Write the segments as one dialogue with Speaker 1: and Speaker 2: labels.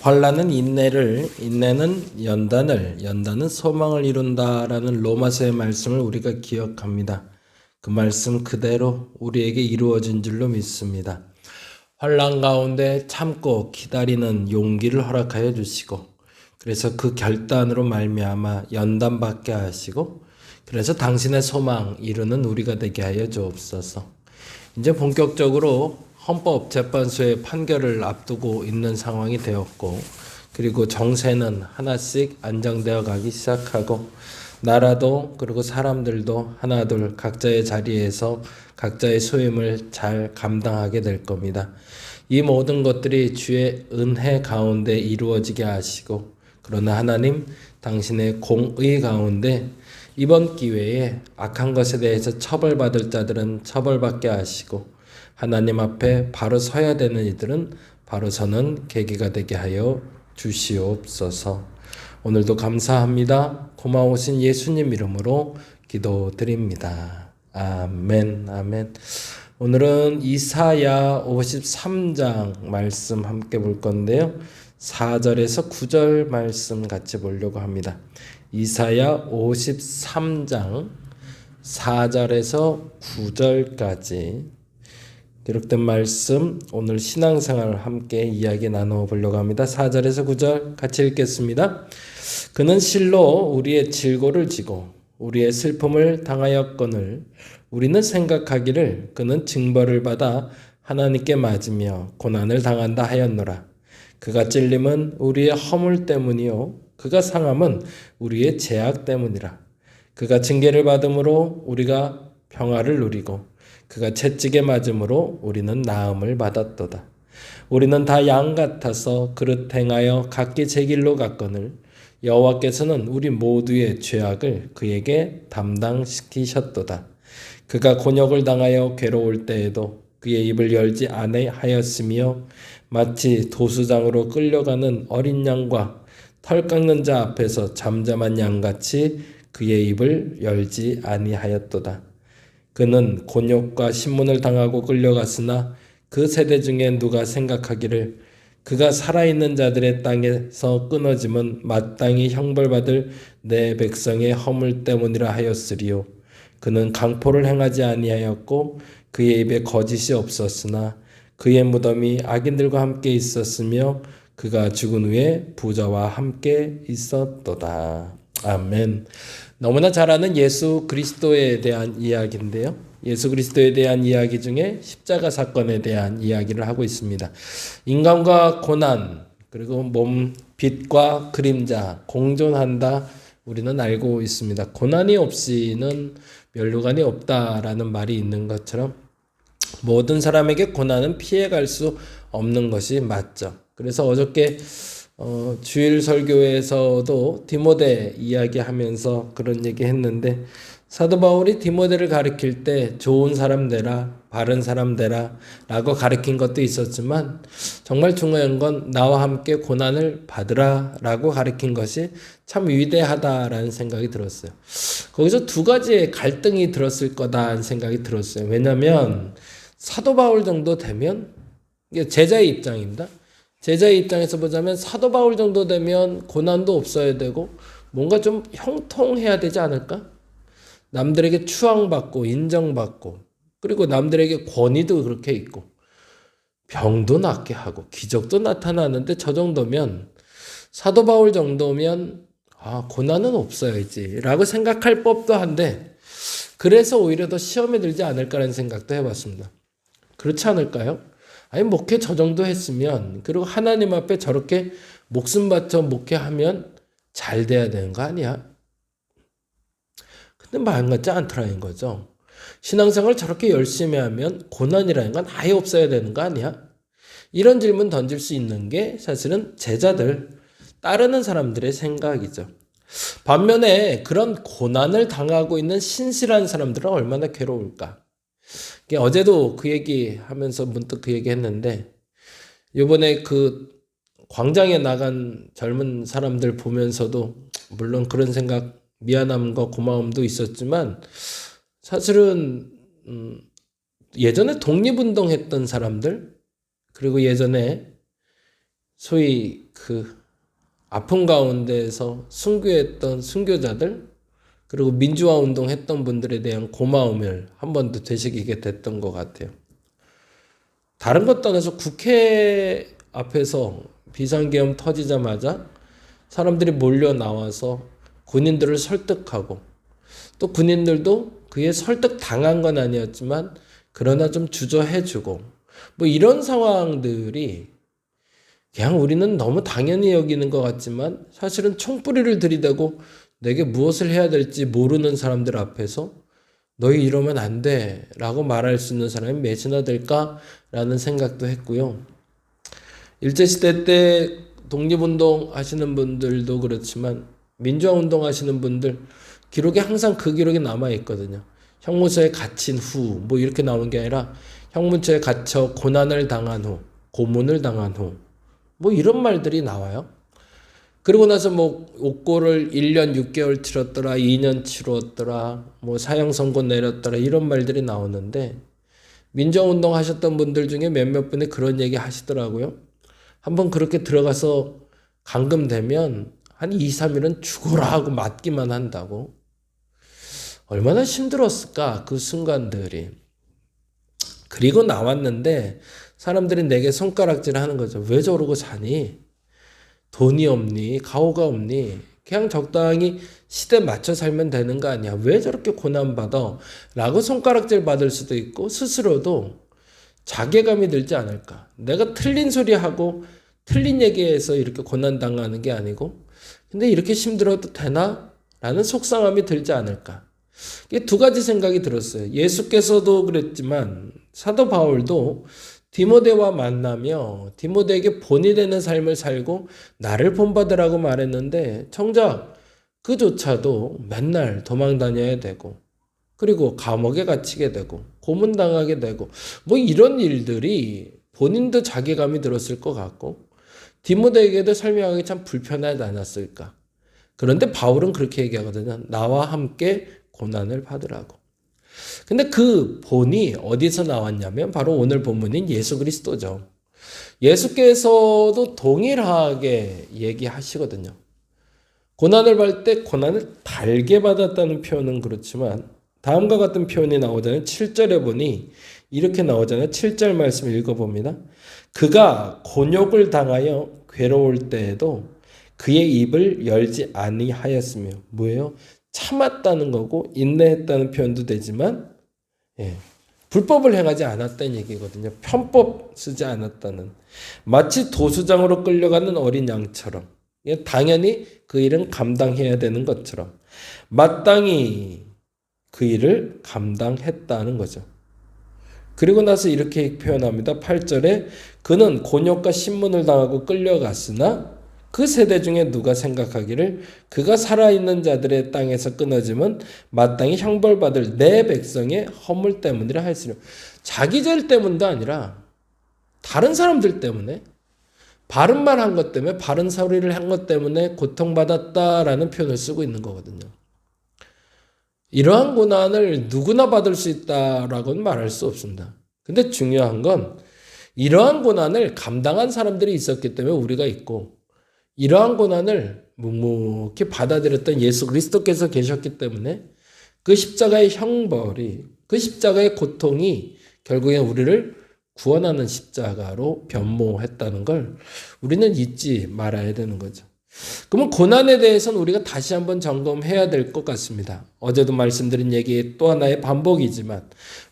Speaker 1: 환난은 인내를, 인내는 연단을, 연단은 소망을 이룬다라는 로마서의 말씀을 우리가 기억합니다. 그 말씀 그대로 우리에게 이루어진 줄로 믿습니다. 환난 가운데 참고 기다리는 용기를 허락하여 주시고, 그래서 그 결단으로 말미암아 연단받게 하시고, 그래서 당신의 소망 이루는 우리가 되게 하여 주옵소서. 이제 본격적으로 헌법재판소의 판결을 앞두고 있는 상황이 되었고, 그리고 정세는 하나씩 안정되어 가기 시작하고, 나라도 그리고 사람들도 하나둘 각자의 자리에서 각자의 소임을 잘 감당하게 될 겁니다. 이 모든 것들이 주의 은혜 가운데 이루어지게 하시고, 그러나 하나님 당신의 공의 가운데 이번 기회에 악한 것에 대해서 처벌받을 자들은 처벌받게 하시고, 하나님 앞에 바로 서야 되는 이들은 바로 서는 계기가 되게 하여 주시옵소서. 오늘도 감사합니다. 고마우신 예수님 이름으로 기도드립니다. 아멘, 아멘. 오늘은 이사야 53장 말씀 함께 볼 건데요. 4절에서 9절 말씀 같이 보려고 합니다. 이사야 53장 4절에서 9절까지 기록된 말씀, 오늘 신앙생활을 함께 이야기 나눠보려고 합니다. 4절에서 9절 같이 읽겠습니다. 그는 실로 우리의 질고를 지고 우리의 슬픔을 당하였거늘 우리는 생각하기를 그는 징벌을 받아 하나님께 맞으며 고난을 당한다 하였노라. 그가 찔림은 우리의 허물 때문이요 그가 상함은 우리의 죄악 때문이라. 그가 징계를 받음으로 우리가 평화를 누리고 그가 채찍에 맞음으로 우리는 나음을 받았도다. 우리는 다 양 같아서 그릇 행하여 각기 제 길로 갔거늘 여호와께서는 우리 모두의 죄악을 그에게 담당시키셨도다. 그가 곤욕을 당하여 괴로울 때에도 그의 입을 열지 아니하였으며 마치 도수장으로 끌려가는 어린 양과 털 깎는 자 앞에서 잠잠한 양같이 그의 입을 열지 아니하였도다. 그는 곤욕과 신문을 당하고 끌려갔으나 그 세대 중에 누가 생각하기를 그가 살아있는 자들의 땅에서 끊어짐은 마땅히 형벌받을 내 백성의 허물 때문이라 하였으리요. 그는 강포를 행하지 아니하였고 그의 입에 거짓이 없었으나 그의 무덤이 악인들과 함께 있었으며 그가 죽은 후에 부자와 함께 있었도다. 아멘. 너무나 잘 아는 예수 그리스도에 대한 이야기인데요. 예수 그리스도에 대한 이야기 중에 십자가 사건에 대한 이야기를 하고 있습니다. 인간과 고난, 그리고 몸, 빛과 그림자 공존한다 우리는 알고 있습니다. 고난이 없이는 멸류관이 없다라는 말이 있는 것처럼 모든 사람에게 고난은 피해갈 수 없는 것이 맞죠. 그래서 어저께 주일 설교에서도 디모데 이야기하면서 그런 얘기 했는데, 사도 바울이 디모데를 가르칠 때 좋은 사람 되라, 바른 사람 되라 라고 가르친 것도 있었지만 정말 중요한 건 나와 함께 고난을 받으라 라고 가르친 것이 참 위대하다라는 생각이 들었어요. 거기서 두 가지의 갈등이 들었을 거다라는 생각이 들었어요. 왜냐하면 사도 바울 정도 되면, 이게 제자의 입장입니다. 제자의 입장에서 보자면 사도 바울 정도 되면 고난도 없어야 되고 뭔가 좀 형통해야 되지 않을까? 남들에게 추앙받고 인정받고 그리고 남들에게 권위도 그렇게 있고 병도 낫게 하고 기적도 나타나는데 저 정도면, 사도 바울 정도면 고난은 없어야지 라고 생각할 법도 한데, 그래서 오히려 더 시험에 들지 않을까라는 생각도 해봤습니다. 그렇지 않을까요? 아니 목회 저 정도 했으면, 그리고 하나님 앞에 저렇게 목숨 바쳐 목회하면 잘 돼야 되는 거 아니야? 근데 마음 같지 않더라는 거죠. 신앙생활 저렇게 열심히 하면 고난이라는 건 아예 없어야 되는 거 아니야? 이런 질문 던질 수 있는 게 사실은 제자들, 따르는 사람들의 생각이죠. 반면에 그런 고난을 당하고 있는 신실한 사람들은 얼마나 괴로울까? 어제도 그 얘기 하면서 문득 그 얘기 했는데, 요번에 그 광장에 나간 젊은 사람들 보면서도 물론 그런 생각, 미안함과 고마움도 있었지만, 사실은 예전에 독립운동 했던 사람들, 그리고 예전에 소위 그 아픔 가운데에서 순교했던 순교자들, 그리고 민주화 운동했던 분들에 대한 고마움을 한 번 더 되새기게 됐던 것 같아요. 다른 것 떠나서 국회 앞에서 비상계엄 터지자마자 사람들이 몰려 나와서 군인들을 설득하고, 또 군인들도 그에 설득 당한 건 아니었지만 그러나 좀 주저해주고, 뭐 이런 상황들이 그냥 우리는 너무 당연히 여기는 것 같지만 사실은 총뿌리를 들이대고 내게 무엇을 해야 될지 모르는 사람들 앞에서 너희 이러면 안 돼 라고 말할 수 있는 사람이 몇이나 될까라는 생각도 했고요. 일제시대 때 독립운동 하시는 분들도 그렇지만 민주화운동 하시는 분들 기록에 항상 그 기록이 남아있거든요. 형무소에 갇힌 후 뭐 이렇게 나오는 게 아니라 형무소에 갇혀 고난을 당한 후, 고문을 당한 후 뭐 이런 말들이 나와요. 그리고 나서 뭐 옥고를 1년 6개월 치렀더라, 2년 치렀더라, 뭐 사형 선고 내렸더라 이런 말들이 나오는데 민주화운동 하셨던 분들 중에 몇몇 분이 그런 얘기 하시더라고요. 한번 그렇게 들어가서 감금되면 한 2, 3일은 죽어라 하고 맞기만 한다고. 얼마나 힘들었을까 그 순간들이. 그리고 나왔는데 사람들이 내게 손가락질 하는 거죠. 왜 저러고 사니? 돈이 없니? 가오가 없니? 그냥 적당히 시대에 맞춰 살면 되는 거 아니야? 왜 저렇게 고난받아? 라고 손가락질 받을 수도 있고 스스로도 자괴감이 들지 않을까? 내가 틀린 소리 하고 틀린 얘기해서 이렇게 고난당하는 게 아니고 근데 이렇게 힘들어도 되나? 라는 속상함이 들지 않을까? 이게 두 가지 생각이 들었어요. 예수께서도 그랬지만 사도 바울도 디모데와 만나며 디모데에게 본이 되는 삶을 살고 나를 본받으라고 말했는데 정작 그조차도 맨날 도망 다녀야 되고 그리고 감옥에 갇히게 되고 고문당하게 되고 뭐 이런 일들이 본인도 자괴감이 들었을 것 같고 디모데에게도 설명하기 참 불편하지 않았을까. 그런데 바울은 그렇게 얘기하거든요. 나와 함께 고난을 받으라고. 근데 그 본이 어디서 나왔냐면 바로 오늘 본문인 예수 그리스도죠. 예수께서도 동일하게 얘기하시거든요. 고난을 받을 때 고난을 달게 받았다는 표현은 그렇지만 다음과 같은 표현이 나오잖아요. 7절에 보니 이렇게 나오잖아요. 7절 말씀 읽어봅니다. 그가 곤욕을 당하여 괴로울 때에도 그의 입을 열지 아니하였으며 뭐예요? 참았다는 거고 인내했다는 표현도 되지만 불법을 행하지 않았다는 얘기거든요. 편법 쓰지 않았다는. 마치 도수장으로 끌려가는 어린 양처럼 당연히 그 일은 감당해야 되는 것처럼 마땅히 그 일을 감당했다는 거죠. 그리고 나서 이렇게 표현합니다. 8절에 그는 곤욕과 신문을 당하고 끌려갔으나 그 세대 중에 누가 생각하기를 그가 살아있는 자들의 땅에서 끊어지면 마땅히 형벌받을 내 백성의 허물 때문이라 하였으며 자기 죄 때문도 아니라 다른 사람들 때문에 바른 말 한 것 때문에 바른 소리를 한 것 때문에 고통받았다라는 표현을 쓰고 있는 거거든요. 이러한 고난을 누구나 받을 수 있다라고는 말할 수 없습니다. 근데 중요한 건 이러한 고난을 감당한 사람들이 있었기 때문에 우리가 있고 이러한 고난을 묵묵히 받아들였던 예수 그리스도께서 계셨기 때문에 그 십자가의 형벌이 그 십자가의 고통이 결국엔 우리를 구원하는 십자가로 변모했다는 걸 우리는 잊지 말아야 되는 거죠. 그러면 고난에 대해서는 우리가 다시 한번 점검해야 될 것 같습니다. 어제도 말씀드린 얘기 또 하나의 반복이지만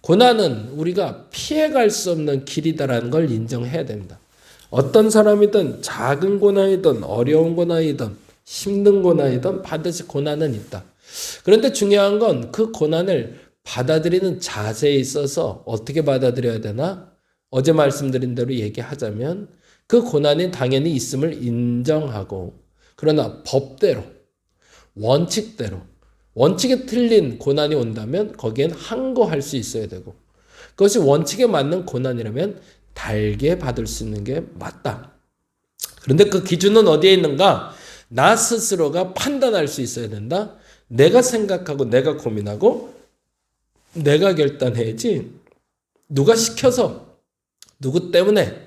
Speaker 1: 고난은 우리가 피해갈 수 없는 길이다라는 걸 인정해야 됩니다. 어떤 사람이든 작은 고난이든 어려운 고난이든 힘든 고난이든 반드시 고난은 있다. 그런데 중요한 건 그 고난을 받아들이는 자세에 있어서 어떻게 받아들여야 되나? 어제 말씀드린 대로 얘기하자면 그 고난이 당연히 있음을 인정하고 그러나 법대로 원칙대로 원칙에 틀린 고난이 온다면 거기엔 항거할 수 있어야 되고 그것이 원칙에 맞는 고난이라면 달게 받을 수 있는 게 맞다. 그런데 그 기준은 어디에 있는가? 나 스스로가 판단할 수 있어야 된다. 내가 생각하고 내가 고민하고 내가 결단해야지 누가 시켜서 누구 때문에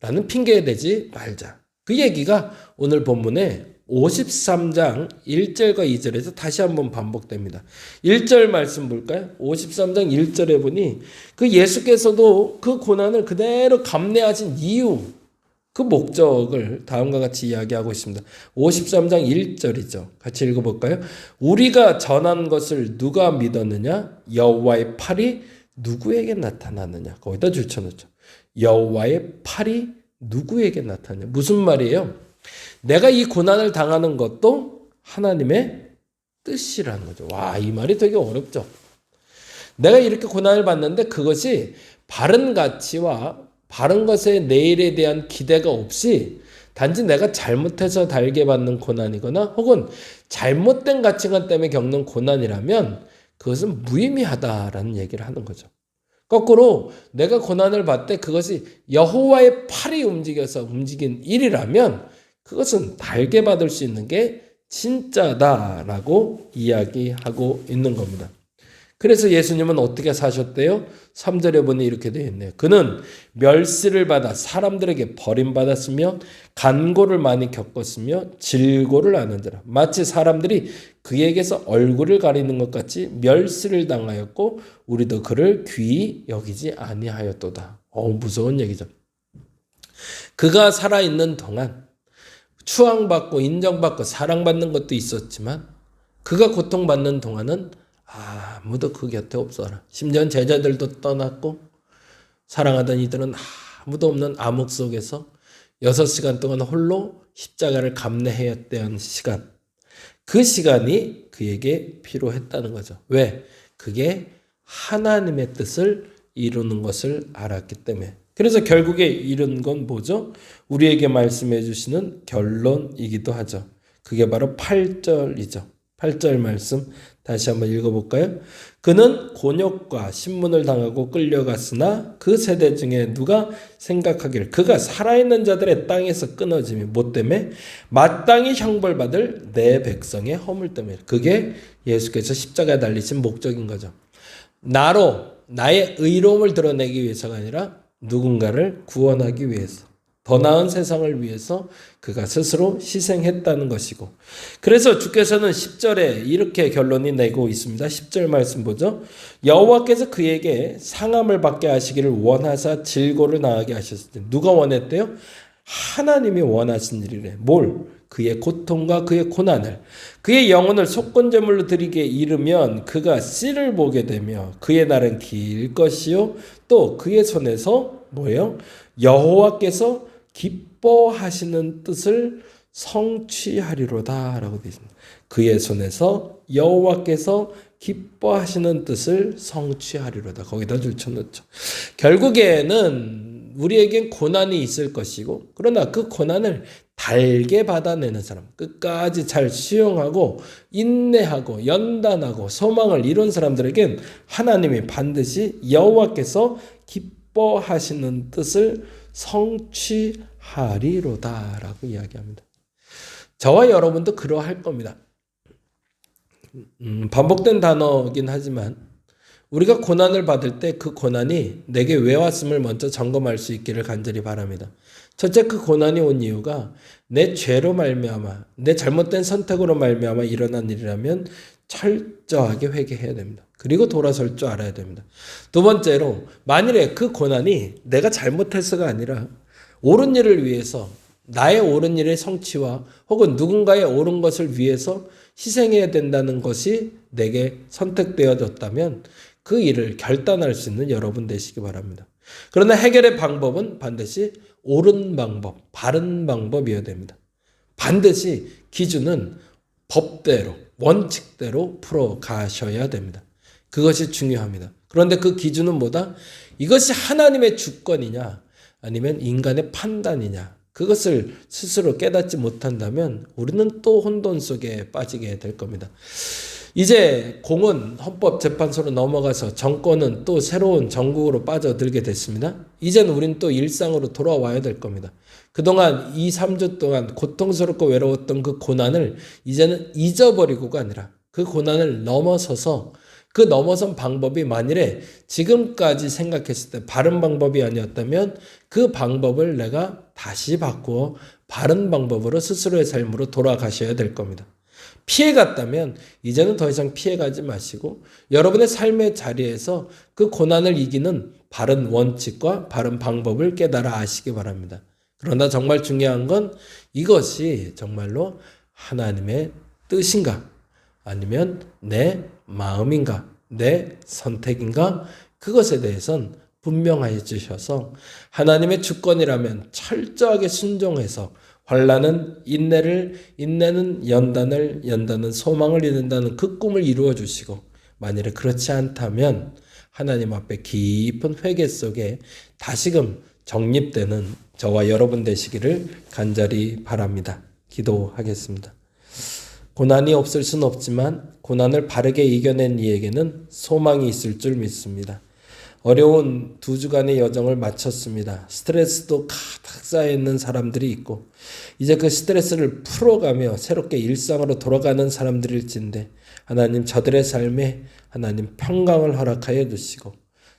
Speaker 1: 라는 핑계에 대지 말자. 그 얘기가 오늘 본문에 53장 1절과 2절에서 다시 한번 반복됩니다. 1절 말씀 볼까요? 53장 1절에 보니 그 예수께서도 그 고난을 그대로 감내하신 이유, 그 목적을 다음과 같이 이야기하고 있습니다. 53장 1절이죠. 같이 읽어볼까요? 우리가 전한 것을 누가 믿었느냐? 여호와의 팔이 누구에게 나타났느냐? 거기다 줄쳐놓죠. 여호와의 팔이 누구에게 나타났냐? 무슨 말이에요? 내가 이 고난을 당하는 것도 하나님의 뜻이라는 거죠. 와, 이 말이 되게 어렵죠. 내가 이렇게 고난을 받는데 그것이 바른 가치와 바른 것에 내일에 대한 기대가 없이 단지 내가 잘못해서 달게 받는 고난이거나 혹은 잘못된 가치관 때문에 겪는 고난이라면 그것은 무의미하다라는 얘기를 하는 거죠. 거꾸로 내가 고난을 받을 때 그것이 여호와의 팔이 움직여서 움직인 일이라면 그것은 달게 받을 수 있는 게 진짜다라고 이야기하고 있는 겁니다. 그래서 예수님은 어떻게 사셨대요? 3절에 보니 이렇게 되어 있네요. 그는 멸시를 받아 사람들에게 버림받았으며 간고를 많이 겪었으며 질고를 아는 자라. 마치 사람들이 그에게서 얼굴을 가리는 것 같이 멸시를 당하였고 우리도 그를 귀히 여기지 아니하였도다. 무서운 얘기죠. 그가 살아있는 동안 추앙받고 인정받고 사랑받는 것도 있었지만 그가 고통받는 동안은 아무도 그 곁에 없어라. 심지어 제자들도 떠났고 사랑하던 이들은 아무도 없는 암흑 속에서 6시간 동안 홀로 십자가를 감내해야 되는 시간. 그 시간이 그에게 필요했다는 거죠. 왜? 그게 하나님의 뜻을 이루는 것을 알았기 때문에. 그래서 결국에 이룬 건 뭐죠? 우리에게 말씀해 주시는 결론이기도 하죠. 그게 바로 8절이죠. 8절 말씀 다시 한번 읽어볼까요? 그는 곤욕과 신문을 당하고 끌려갔으나 그 세대 중에 누가 생각하기를 그가 살아있는 자들의 땅에서 끊어짐이 뭐 때문에? 마땅히 형벌받을 내 백성의 허물 때문에. 그게 예수께서 십자가에 달리신 목적인 거죠. 나의 의로움을 드러내기 위해서가 아니라 누군가를 구원하기 위해서, 더 나은 세상을 위해서 그가 스스로 희생했다는 것이고, 그래서 주께서는 10절에 이렇게 결론이 내고 있습니다. 10절 말씀 보죠. 여호와께서 그에게 상함을 받게 하시기를 원하사 질고를 당하게 하셨을 때 누가 원했대요? 하나님이 원하신 일이래. 뭘? 그의 고통과 그의 고난을, 그의 영혼을 속건제물로 드리게 이르면 그가 씨를 보게 되며 그의 날은 길 것이요 또 그의 손에서 뭐예요? 여호와께서 기뻐하시는 뜻을 성취하리로다 라고 되어 있습니다. 그의 손에서 여호와께서 기뻐하시는 뜻을 성취하리로다. 거기다 줄쳐놓죠. 결국에는 우리에겐 고난이 있을 것이고, 그러나 그 고난을 달게 받아내는 사람, 끝까지 잘 수용하고 인내하고 연단하고 소망을 이룬 사람들에겐 하나님이 반드시 여호와께서 기뻐하시는 뜻을 성취하리로다 라고 이야기합니다. 저와 여러분도 그러할 겁니다. 반복된 단어긴 하지만 우리가 고난을 받을 때 그 고난이 내게 왜 왔음을 먼저 점검할 수 있기를 간절히 바랍니다. 첫째, 그 고난이 온 이유가 내 죄로 말미암아, 내 잘못된 선택으로 말미암아 일어난 일이라면 철저하게 회개해야 됩니다. 그리고 돌아설 줄 알아야 됩니다. 두 번째로, 만일에 그 고난이 내가 잘못해서가 아니라 옳은 일을 위해서, 나의 옳은 일의 성취와 혹은 누군가의 옳은 것을 위해서 희생해야 된다는 것이 내게 선택되어졌다면 그 일을 결단할 수 있는 여러분 되시기 바랍니다. 그러나 해결의 방법은 반드시 옳은 방법, 바른 방법이어야 됩니다. 반드시 기준은 법대로, 원칙대로 풀어가셔야 됩니다. 그것이 중요합니다. 그런데 그 기준은 뭐다? 이것이 하나님의 주권이냐 아니면 인간의 판단이냐, 그것을 스스로 깨닫지 못한다면 우리는 또 혼돈 속에 빠지게 될 겁니다. 이제 공은 헌법재판소로 넘어가서 정권은 또 새로운 정국으로 빠져들게 됐습니다. 이제는 우린 또 일상으로 돌아와야 될 겁니다. 그동안 2, 3주 동안 고통스럽고 외로웠던 그 고난을 이제는 잊어버리고가 아니라 그 고난을 넘어서서 그 넘어선 방법이 만일에 지금까지 생각했을 때 바른 방법이 아니었다면 그 방법을 내가 다시 바꾸어 바른 방법으로 스스로의 삶으로 돌아가셔야 될 겁니다. 피해갔다면 이제는 더 이상 피해가지 마시고 여러분의 삶의 자리에서 그 고난을 이기는 바른 원칙과 바른 방법을 깨달아 아시기 바랍니다. 그러나 정말 중요한 건 이것이 정말로 하나님의 뜻인가? 아니면 내 마음인가? 내 선택인가? 그것에 대해선 분명하게 주셔서 하나님의 주권이라면 철저하게 순종해서 환난은 인내는 연단은 소망을 이룬다는 그 꿈을 이루어 주시고 만일에 그렇지 않다면 하나님 앞에 깊은 회개 속에 다시금 정립되는 저와 여러분 되시기를 간절히 바랍니다. 기도하겠습니다. 고난이 없을 수는 없지만 고난을 바르게 이겨낸 이에게는 소망이 있을 줄 믿습니다. 어려운 2주간의 여정을 마쳤습니다. 스트레스도 가득 쌓여있는 사람들이 있고 이제 그 스트레스를 풀어가며 새롭게 일상으로 돌아가는 사람들일진데 하나님 저들의 삶에 하나님 평강을 허락하여 주시고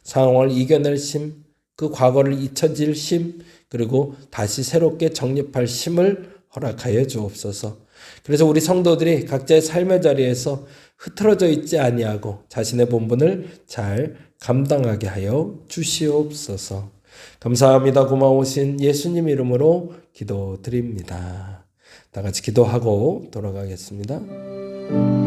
Speaker 1: 상황을 이겨낼 심, 그 과거를 잊혀질 심, 그리고 다시 새롭게 정립할 심을 허락하여 주옵소서. 그래서 우리 성도들이 각자의 삶의 자리에서 흐트러져 있지 아니하고 자신의 본분을 잘 감당하게 하여 주시옵소서. 감사합니다. 고마우신 예수님 이름으로 기도드립니다. 다 같이 기도하고 돌아가겠습니다.